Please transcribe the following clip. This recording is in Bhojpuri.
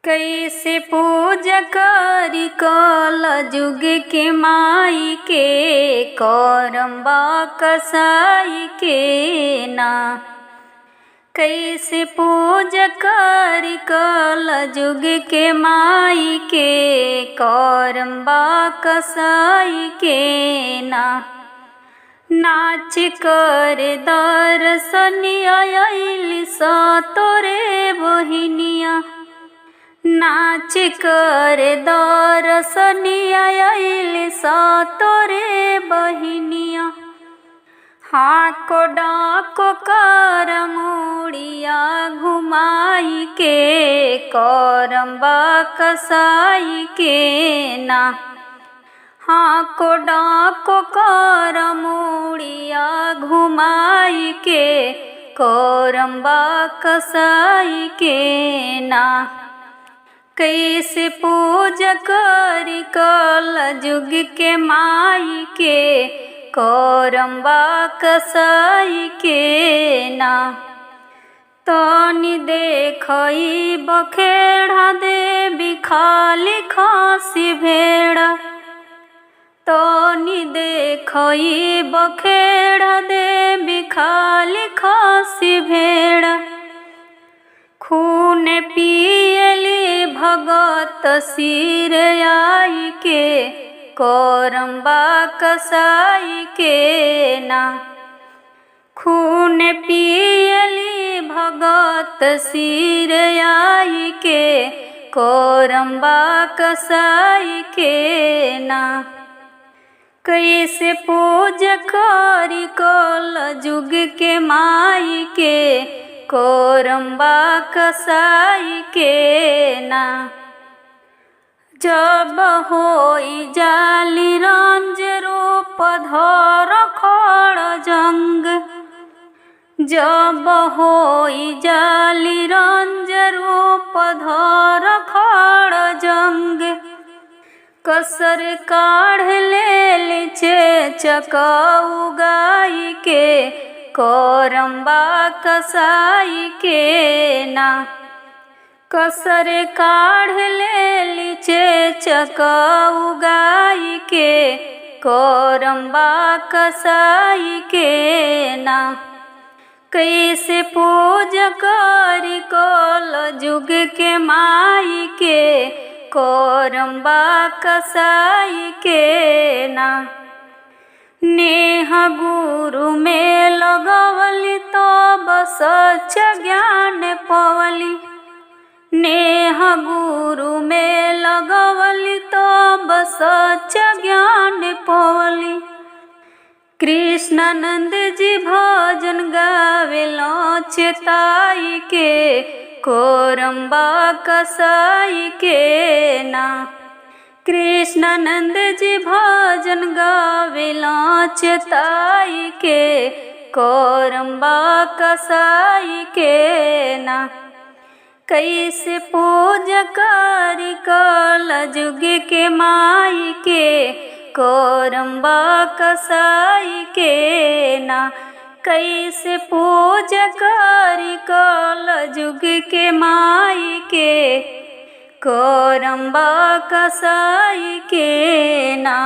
कैसे पूजा करी कल जुग के माई के करम्बा कसाई के ना। कैसे पूजा करी कल जुग के माई के करम्बा कसाई के ना। नाच कर दर्शनिया आइली सा तोरे बहिनिया। नाच कर दर्शनिया आइली सा तोरे बहिनिया। हाको डाको कर मुड़िया घुमाई के करम्बा कसाई के ना। हाको डाको कर मुड़िया घुमाई के करम्बा कसाई के ना। कैसे पूजा करी कल जुग के माई के करम्बा कसाई के ना। तनी देखई बखेड़ा देवी खाली खासी भेड़ा। तनी देखई बखेड़ा देवी खाली खासी भेड़ा। खून पियली भगत सिर आई के करम्बा कसाई के ना। खून पियली भगत सिर आई के करम्बा कसाई के ना। कैसे पूजा करी कल जुग के माई के करम्बा कसाई के ना। जब होई जाली रंज रूप धर खड़ जंग। जब होई जाली रंज रूप धर खड़ जंग। कसर काढ़ ले चकऊ गाई के करम्बा कसाई के ना। कसर काढ़ ले चकऊ गाई के करम्बा कसाई के ना। कैसे पूजा करी कल जुग के माई के करम्बा कसाई के ना। नेह गुरु में लगवली तब सच ज्ञान पवली। नेह गुरु में लगवली तब सच ज्ञान पवली। कृष्णानंद जी भजन गावेलो चेताई के करम्बा कसाई के ना। कृष्णानंद जी भजन गावेलो चेताई के करम्बा कसाई के ना। कैसे पूजा करी कल जुग के माई के करम्बा कसाई के ना। कैसे पूजा करी कल जुग के माई के करम्बा कसाई के ना।